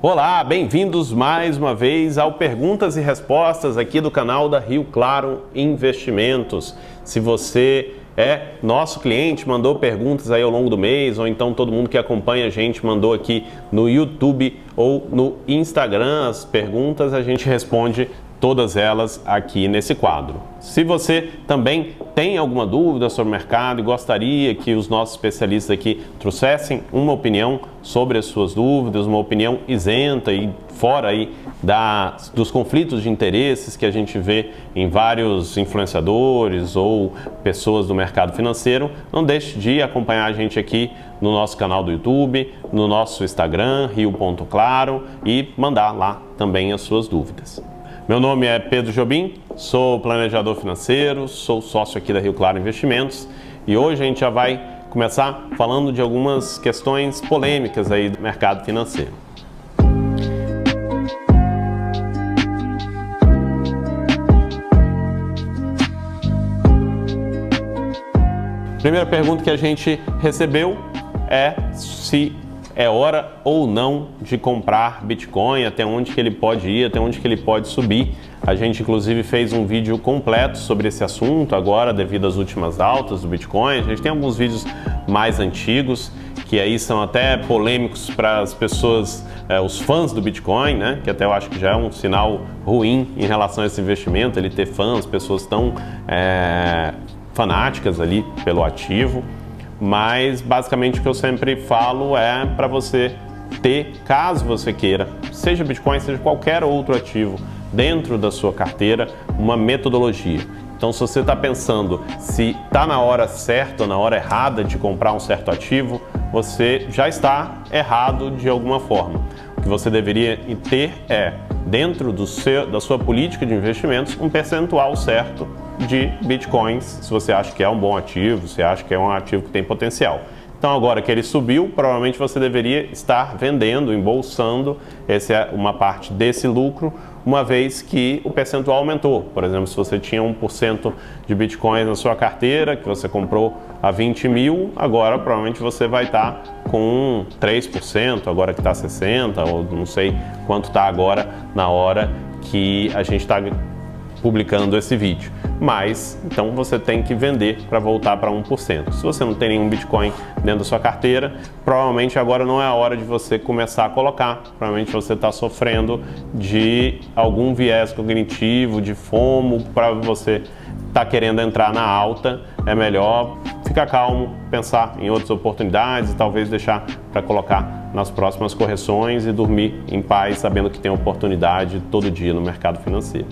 Olá, bem-vindos mais uma vez ao Perguntas e Respostas aqui do canal da Rio Claro Investimentos. Se você é nosso cliente, mandou perguntas aí ao longo do mês, ou então todo mundo que acompanha a gente mandou aqui no YouTube ou no Instagram as perguntas, a gente responde todas elas aqui nesse quadro. Se você também tem alguma dúvida sobre o mercado e gostaria que os nossos especialistas aqui trouxessem uma opinião sobre as suas dúvidas, uma opinião isenta e fora aí dos conflitos de interesses que a gente vê em vários influenciadores ou pessoas do mercado financeiro, não deixe de acompanhar a gente aqui no nosso canal do YouTube, no nosso Instagram, rio.claro, e mandar lá também as suas dúvidas. Meu nome é Pedro Jobim, sou planejador financeiro, sou sócio aqui da Rio Claro Investimentos e hoje a gente já vai começar falando de algumas questões polêmicas aí do mercado financeiro. Primeira pergunta que a gente recebeu é se é hora ou não de comprar Bitcoin, até onde que ele pode ir, até onde que ele pode subir. A gente inclusive fez um vídeo completo sobre esse assunto agora, devido às últimas altas do Bitcoin. A gente tem alguns vídeos mais antigos, que aí são até polêmicos para as pessoas, os fãs do Bitcoin, né? Que até eu acho que já é um sinal ruim em relação a esse investimento, ele ter fãs, pessoas tão fanáticas ali pelo ativo. Mas basicamente o que eu sempre falo é para você ter, caso você queira, seja Bitcoin, seja qualquer outro ativo dentro da sua carteira, uma metodologia. Então, se você está pensando se está na hora certa ou na hora errada de comprar um certo ativo, você já está errado de alguma forma. O que você deveria ter é, dentro da sua política de investimentos, um percentual certo de Bitcoins, se você acha que é um bom ativo, se acha que é um ativo que tem potencial. Então, agora que ele subiu, provavelmente você deveria estar vendendo, embolsando uma parte desse lucro, uma vez que o percentual aumentou. Por exemplo, se você tinha 1% de Bitcoins na sua carteira, que você comprou a 20 mil, agora provavelmente você vai estar com 3%, agora que está 60%, ou não sei quanto está agora na hora que a gente está publicando esse vídeo. Mas, então você tem que vender para voltar para 1%. Se você não tem nenhum Bitcoin dentro da sua carteira, provavelmente agora não é a hora de você começar a colocar. Provavelmente você está sofrendo de algum viés cognitivo, de FOMO, para você estar querendo entrar na alta. É melhor ficar calmo, pensar em outras oportunidades e talvez deixar para colocar nas próximas correções e dormir em paz, sabendo que tem oportunidade todo dia no mercado financeiro.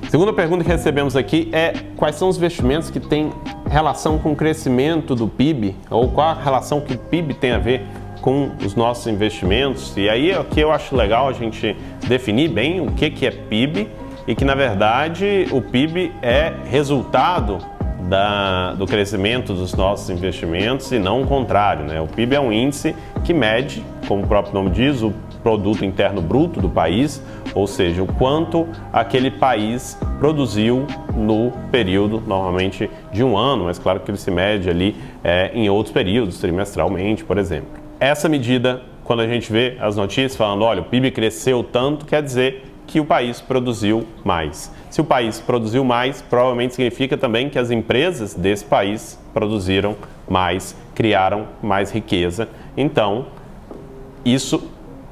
Segunda pergunta que recebemos aqui é quais são os investimentos que têm relação com o crescimento do PIB, ou qual a relação que o PIB tem a ver com os nossos investimentos. E aí é o que eu acho legal a gente definir bem o que é PIB e que, na verdade, o PIB é resultado do crescimento dos nossos investimentos e não o contrário, né? O PIB é um índice que mede, como o próprio nome diz, o produto interno bruto do país, ou seja, o quanto aquele país produziu no período, normalmente de um ano, mas claro que ele se mede ali em outros períodos, trimestralmente, por exemplo. Essa medida, quando a gente vê as notícias falando, olha, o PIB cresceu tanto, quer dizer que o país produziu mais. Se o país produziu mais, provavelmente significa também que as empresas desse país produziram mais, criaram mais riqueza. Então, isso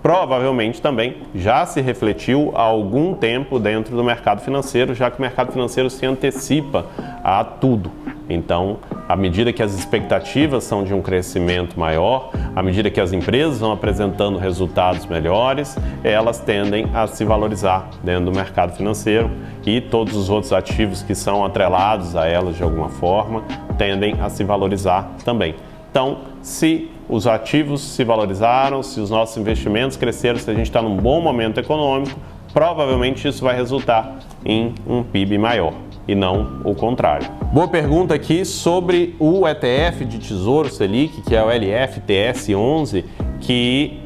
provavelmente também já se refletiu há algum tempo dentro do mercado financeiro, já que o mercado financeiro se antecipa a tudo. Então, à medida que as expectativas são de um crescimento maior, à medida que as empresas vão apresentando resultados melhores, elas tendem a se valorizar dentro do mercado financeiro e todos os outros ativos que são atrelados a elas de alguma forma tendem a se valorizar também. Então, se os ativos se valorizaram, se os nossos investimentos cresceram, se a gente está num bom momento econômico, provavelmente isso vai resultar em um PIB maior e não o contrário. Boa pergunta aqui sobre o ETF de Tesouro Selic, que é o LFTS11, que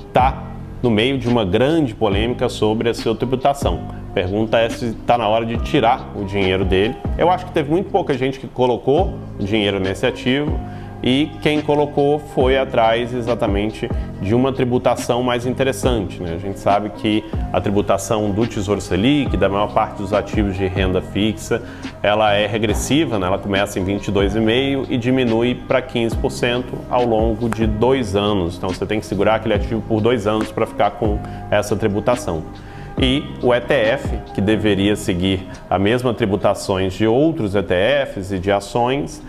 está no meio de uma grande polêmica sobre a sua tributação. A pergunta é se está na hora de tirar o dinheiro dele. Eu acho que teve muito pouca gente que colocou o dinheiro nesse ativo. e quem colocou foi atrás exatamente de uma tributação mais interessante, né? A gente sabe que a tributação do Tesouro Selic, da maior parte dos ativos de renda fixa, ela é regressiva, né? Ela começa em 22,5% e diminui para 15% ao longo de 2 anos. Então você tem que segurar aquele ativo por 2 anos para ficar com essa tributação. E o ETF, que deveria seguir a mesma tributações de outros ETFs e de ações,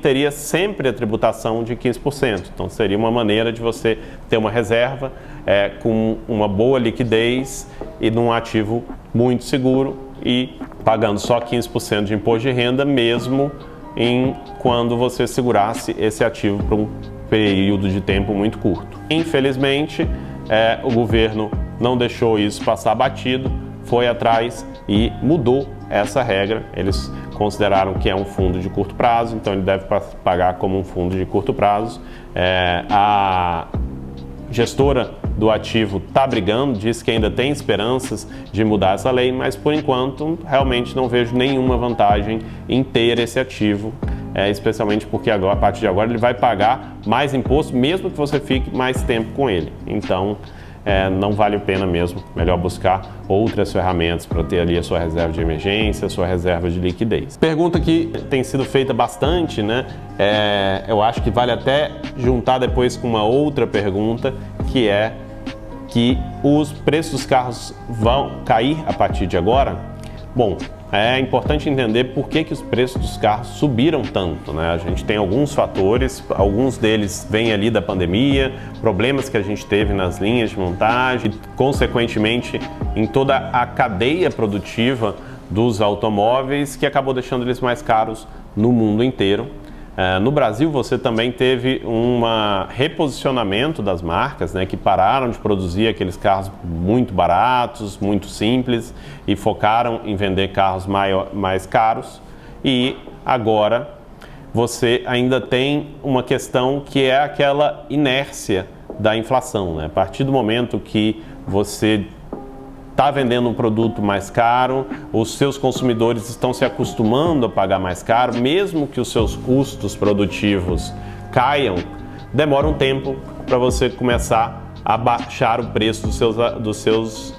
teria sempre a tributação de 15%. Então seria uma maneira de você ter uma reserva com uma boa liquidez e num ativo muito seguro e pagando só 15% de imposto de renda, mesmo quando você segurasse esse ativo por um período de tempo muito curto. Infelizmente, o governo não deixou isso passar batido, foi atrás e mudou essa regra. Eles consideraram que é um fundo de curto prazo, então ele deve pagar como um fundo de curto prazo. A gestora do ativo está brigando, diz que ainda tem esperanças de mudar essa lei, mas por enquanto realmente não vejo nenhuma vantagem em ter esse ativo, especialmente porque agora, a partir de agora ele vai pagar mais imposto, mesmo que você fique mais tempo com ele. Então não vale a pena mesmo, melhor buscar outras ferramentas para ter ali a sua reserva de emergência, a sua reserva de liquidez. Pergunta que tem sido feita bastante, né? Eu acho que vale até juntar depois com uma outra pergunta, que é que os preços dos carros vão cair a partir de agora? Bom, é importante entender por que os preços dos carros subiram tanto, né? A gente tem alguns fatores, alguns deles vêm ali da pandemia, problemas que a gente teve nas linhas de montagem, consequentemente em toda a cadeia produtiva dos automóveis, que acabou deixando eles mais caros no mundo inteiro. No Brasil você também teve um reposicionamento das marcas, né, que pararam de produzir aqueles carros muito baratos, muito simples e focaram em vender carros mais caros. E agora você ainda tem uma questão que é aquela inércia da inflação, né? A partir do momento que você está vendendo um produto mais caro, os seus consumidores estão se acostumando a pagar mais caro, mesmo que os seus custos produtivos caiam, demora um tempo para você começar a baixar o preço dos seus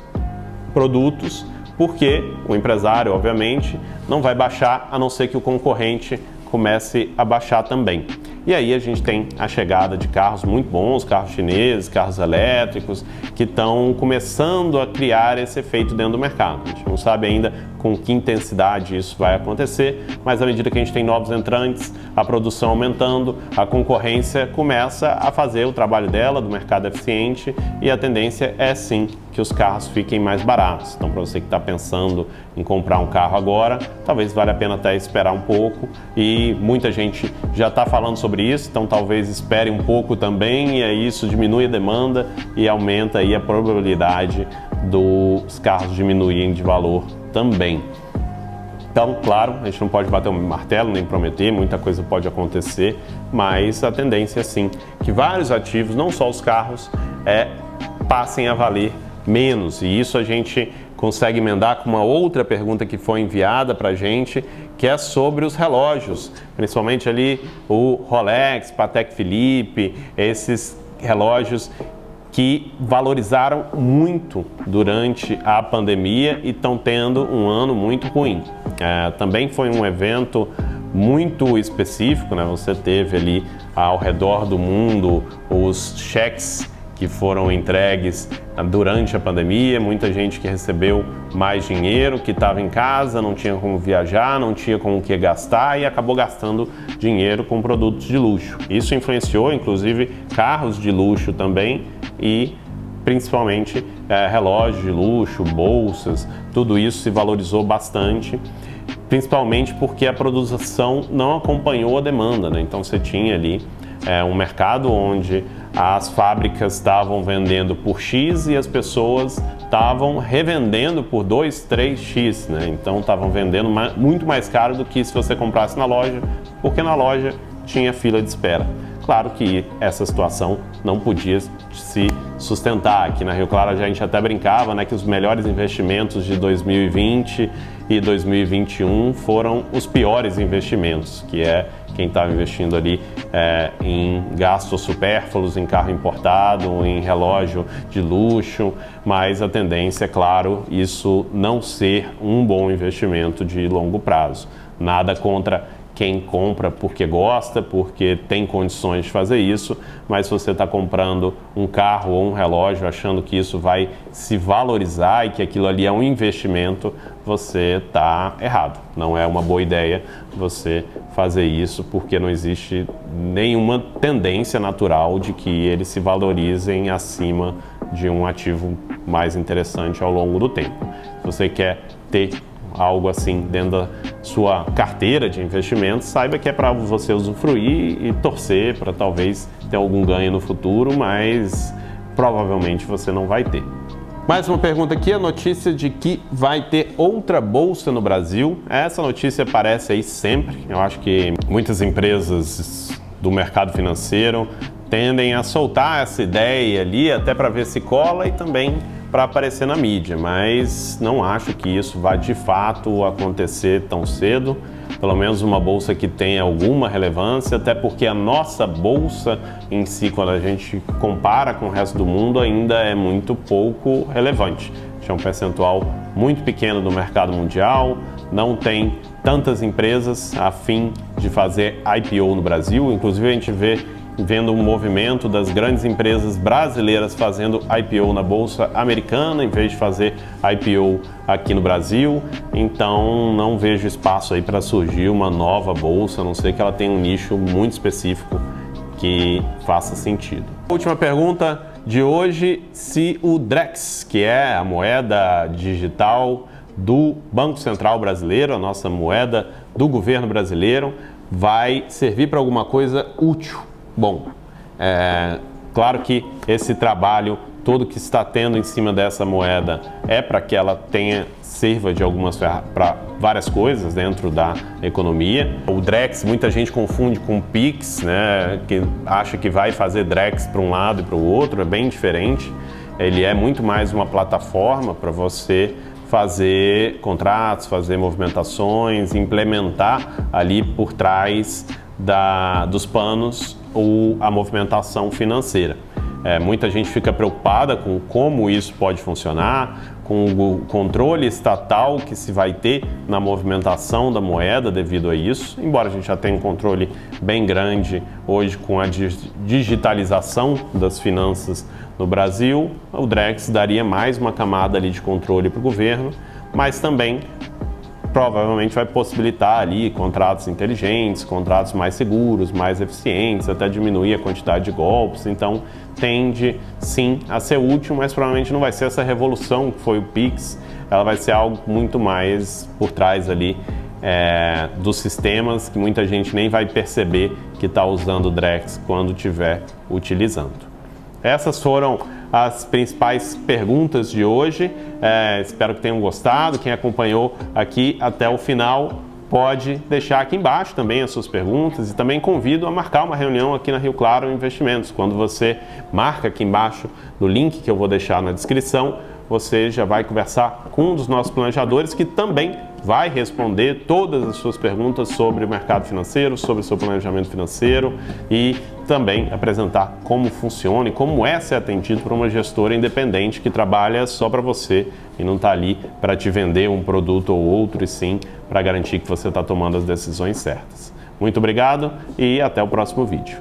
produtos, porque o empresário, obviamente, não vai baixar a não ser que o concorrente comece a baixar também. E aí a gente tem a chegada de carros muito bons, carros chineses, carros elétricos, que estão começando a criar esse efeito dentro do mercado. A gente não sabe ainda com que intensidade isso vai acontecer, mas à medida que a gente tem novos entrantes, a produção aumentando, a concorrência começa a fazer o trabalho dela, do mercado eficiente, e a tendência é sim que os carros fiquem mais baratos. Então, para você que está pensando em comprar um carro agora, talvez valha a pena até esperar um pouco, e muita gente já está falando sobre isso, então talvez espere um pouco também, e aí isso diminui a demanda e aumenta aí a probabilidade dos carros diminuírem de valor também. Então, claro, a gente não pode bater o martelo nem prometer, muita coisa pode acontecer, mas a tendência é sim que vários ativos, não só os carros, passem a valer menos. E isso a gente consegue emendar com uma outra pergunta que foi enviada para a gente, que é sobre os relógios, principalmente ali o Rolex, Patek Philippe, esses relógios que valorizaram muito durante a pandemia e estão tendo um ano muito ruim. Também foi um evento muito específico, né? Você teve ali ao redor do mundo os cheques que foram entregues durante a pandemia, muita gente que recebeu mais dinheiro, que estava em casa, não tinha como viajar, não tinha com o que gastar e acabou gastando dinheiro com produtos de luxo. Isso influenciou, inclusive, carros de luxo também e principalmente relógios de luxo, bolsas, tudo isso se valorizou bastante, principalmente porque a produção não acompanhou a demanda, né? Então você tinha ali um mercado onde as fábricas estavam vendendo por X e as pessoas estavam revendendo por 2, 3X, né? Então estavam vendendo muito mais caro do que se você comprasse na loja, porque na loja tinha fila de espera. Claro que essa situação não podia se sustentar. Aqui na Rio Claro a gente até brincava, né, que os melhores investimentos de 2020 e 2021 foram os piores investimentos, que é quem estava investindo ali em gastos supérfluos, em carro importado, em relógio de luxo, mas a tendência é, claro, isso não ser um bom investimento de longo prazo. Nada contra quem compra porque gosta, porque tem condições de fazer isso, mas se você está comprando um carro ou um relógio achando que isso vai se valorizar e que aquilo ali é um investimento, você está errado. Não é uma boa ideia você fazer isso, porque não existe nenhuma tendência natural de que eles se valorizem acima de um ativo mais interessante ao longo do tempo. Se você quer ter algo assim dentro da sua carteira de investimentos, saiba que é para você usufruir e torcer para talvez ter algum ganho no futuro, mas provavelmente você não vai ter. Mais uma pergunta aqui, a notícia de que vai ter outra bolsa no Brasil. Essa notícia aparece aí sempre. Eu acho que muitas empresas do mercado financeiro tendem a soltar essa ideia ali até para ver se cola e também para aparecer na mídia, mas não acho que isso vá de fato acontecer tão cedo, pelo menos uma bolsa que tenha alguma relevância, até porque a nossa bolsa em si, quando a gente compara com o resto do mundo, ainda é muito pouco relevante. É um percentual muito pequeno do mercado mundial, não tem tantas empresas a fim de fazer IPO no Brasil, inclusive a gente vendo um movimento das grandes empresas brasileiras fazendo IPO na Bolsa Americana em vez de fazer IPO aqui no Brasil. Então não vejo espaço aí para surgir uma nova bolsa, a não ser que ela tenha um nicho muito específico que faça sentido. Última pergunta de hoje, se o Drex, que é a moeda digital do Banco Central Brasileiro, a nossa moeda do governo brasileiro, vai servir para alguma coisa útil. Bom, claro que esse trabalho todo que está tendo em cima dessa moeda é para que ela sirva de para várias coisas dentro da economia. O Drex, muita gente confunde com o Pix, né, que acha que vai fazer Drex para um lado e para o outro, é bem diferente. Ele é muito mais uma plataforma para você fazer contratos, fazer movimentações, implementar ali por trás dos panos a movimentação financeira. Muita gente fica preocupada com como isso pode funcionar, com o controle estatal que se vai ter na movimentação da moeda devido a isso, embora a gente já tenha um controle bem grande hoje com a digitalização das finanças no Brasil. O Drex daria mais uma camada ali de controle para o governo, mas também provavelmente vai possibilitar ali contratos inteligentes, contratos mais seguros, mais eficientes, até diminuir a quantidade de golpes. Então tende sim a ser útil, mas provavelmente não vai ser essa revolução que foi o Pix. Ela vai ser algo muito mais por trás ali dos sistemas, que muita gente nem vai perceber que está usando o Drex quando estiver utilizando. Essas foram as principais perguntas de hoje. Espero que tenham gostado. Quem acompanhou aqui até o final pode deixar aqui embaixo também as suas perguntas e também convido a marcar uma reunião aqui na Rio Claro Investimentos. Quando você marca aqui embaixo no link que eu vou deixar na descrição, você já vai conversar com um dos nossos planejadores que também vai responder todas as suas perguntas sobre o mercado financeiro, sobre o seu planejamento financeiro e também apresentar como funciona e como é ser atendido por uma gestora independente que trabalha só para você e não está ali para te vender um produto ou outro, e sim para garantir que você está tomando as decisões certas. Muito obrigado e até o próximo vídeo.